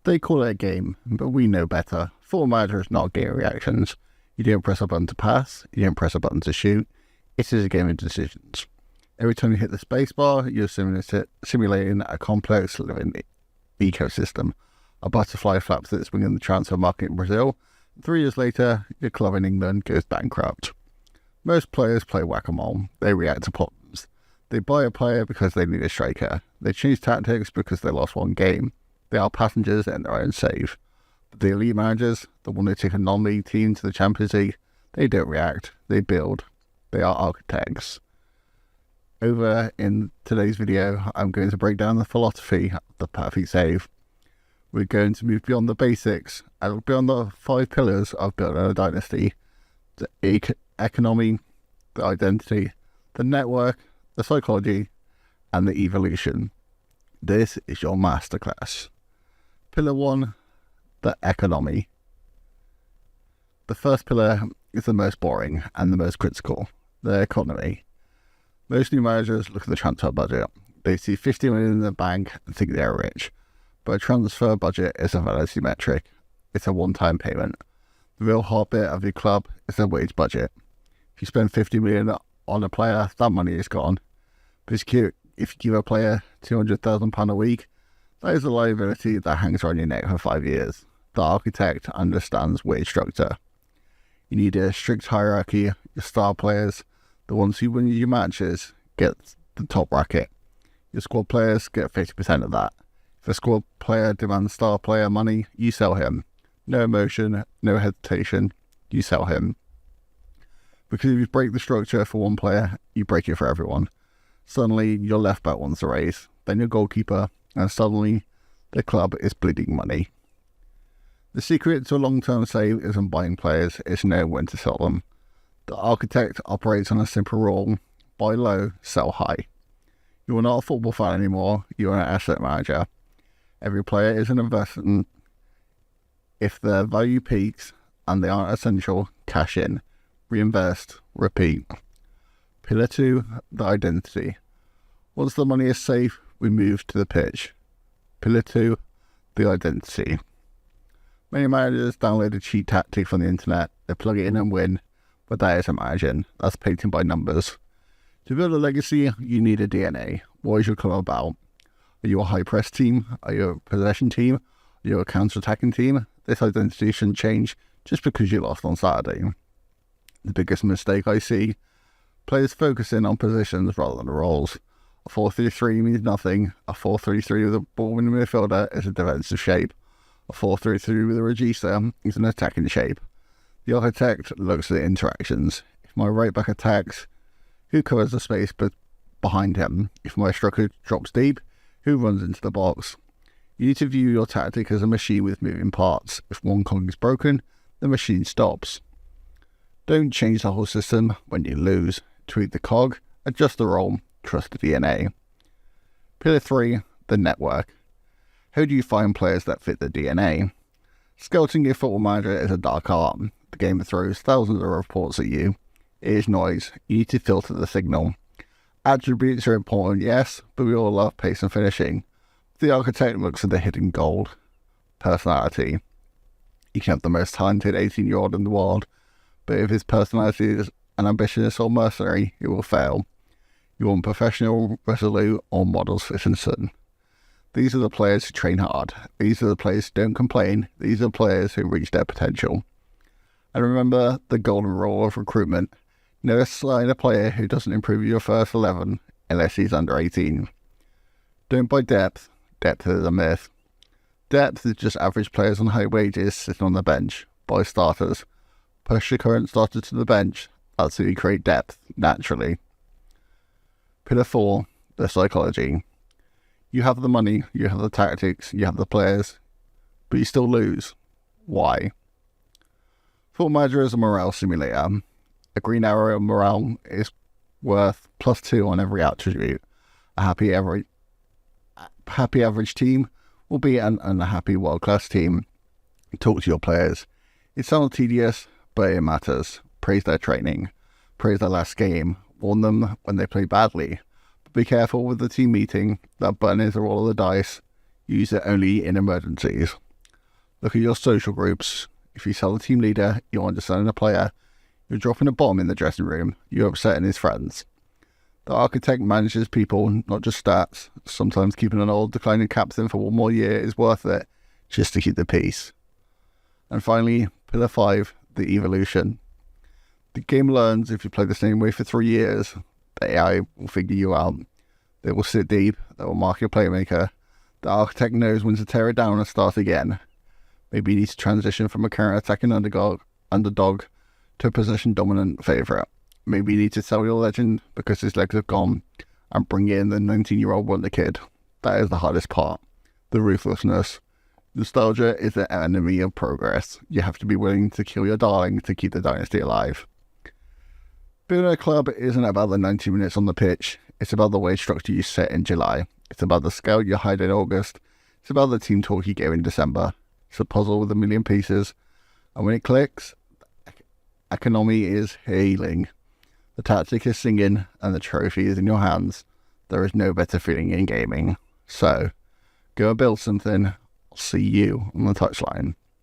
They call it a game, but we know better. Football Manager is not game reactions. You don't press a button to pass, you don't press a button to shoot. It is a game of decisions. Every time you hit the spacebar, you're simulating a complex living ecosystem. A butterfly flaps its wing in the transfer market in Brazil. 3 years later, your club in England goes bankrupt. Most players play whack-a-mole. They react to problems. They buy a player because they need a striker. They change tactics because they lost one game. They are passengers in their own save. But the elite managers, the one who take a non-league team to the Champions League, they don't react. They build. They are architects. Over in today's video, I'm going to break down the philosophy of the perfect save. We're going to move beyond the basics and beyond the 5 pillars of building a dynasty: the economy, the identity, the network, the psychology, and the evolution. This is your masterclass. Pillar 1, the economy. The first pillar is the most boring and the most critical, the economy. Most new managers look at the transfer budget. They see 50 million in the bank and think they're rich. But a transfer budget is a vanity metric. It's a one-time payment. The real heartbeat of your club is the wage budget. If you spend 50 million on a player, that money is gone. But it's cute. If you give a player £200,000 a week, that is a liability that hangs around your neck for 5 years. The architect understands wage structure. You need a strict hierarchy. Your star players, the ones who win your matches, get the top bracket. Your squad players get 50% of that. If a squad player demands star player money, you sell him. No emotion, no hesitation, you sell him. Because if you break the structure for one player, you break it for everyone. Suddenly, your left back wants a raise, then your goalkeeper, and suddenly, the club is bleeding money. The secret to a long-term save isn't buying players, it's knowing when to sell them. The architect operates on a simple rule: buy low, sell high. You are not a football fan anymore, you are an asset manager. Every player is an investment. If their value peaks and they aren't essential, cash in, reinvest, repeat. Pillar 2, the identity. Once the money is safe, we move to the pitch. Pillar 2, the identity. Many managers download a cheat tactic from the internet. They plug it in and win, but that isn't managing. That's painting by numbers. To build a legacy, you need a DNA. What is your club about? Are you a high-press team? Are you a possession team? Are you a counter-attacking team? This identity shouldn't change just because you lost on Saturday. The biggest mistake I see: players focusing on positions rather than roles. A 4-3-3 means nothing. A 4-3-3 with a ball-winning midfielder is a defensive shape. A 4-3-3 with a regista is an attacking shape. The architect looks at the interactions. If my right back attacks, who covers the space behind him? If my striker drops deep, who runs into the box? You need to view your tactic as a machine with moving parts. If one cog is broken, the machine stops. Don't change the whole system when you lose. Tweak the cog, adjust the role, trust the DNA. Pillar 3, the network. How do you find players that fit the DNA? Scouting your football manager is a dark art. The game throws thousands of reports at you. It is noise. You need to filter the signal. Attributes are important, yes, but we all love pace and finishing. The architect looks at the hidden gold. Personality. You can have the most talented 18-year-old in the world, but if his personality is an ambitious or mercenary, it will fail. You want professional, resolute, or model citizen. These are the players who train hard. These are the players who don't complain. These are the players who reach their potential. And remember the golden rule of recruitment: never sign a player who doesn't improve your first 11 unless he's under 18. Don't buy depth. Depth is a myth. Depth is just average players on high wages sitting on the bench. Buy starters. Push your current starter to the bench. That's how you create depth, naturally. Pillar 4, the psychology. You have the money, you have the tactics, you have the players, but you still lose. Why? Football Manager is a morale simulator. A green arrow of morale is worth +2 on every attribute. A happy average team will be an unhappy world-class team. Talk to your players. It sounds tedious, but it matters. Praise their training. Praise their last game. Warn them when they play badly. But be careful with the team meeting. That button is a roll of the dice. Use it only in emergencies. Look at your social groups. If you tell the team leader you're underselling a player, you're dropping a bomb in the dressing room, you're upsetting his friends. The architect manages people, not just stats. Sometimes keeping an old declining captain for one more year is worth it, just to keep the peace. And finally, Pillar 5, the evolution. The game learns if you play the same way for 3 years, the AI will figure you out. They will sit deep, they will mark your playmaker. The architect knows when to tear it down and start again. Maybe you need to transition from a counter-attacking underdog to a possession-dominant favourite. Maybe you need to sell your legend because his legs have gone and bring in the 19-year-old wonder kid. That is the hardest part. The ruthlessness. Nostalgia is the enemy of progress. You have to be willing to kill your darling to keep the dynasty alive. Building a club isn't about the 90 minutes on the pitch. It's about the wage structure you set in July. It's about the scout you hide in August. It's about the team talk you gave in December. It's a puzzle with a million pieces. And when it clicks, economy is hailing. The tactic is singing and the trophy is in your hands. There is no better feeling in gaming. So, go and build something. I'll see you on the touchline.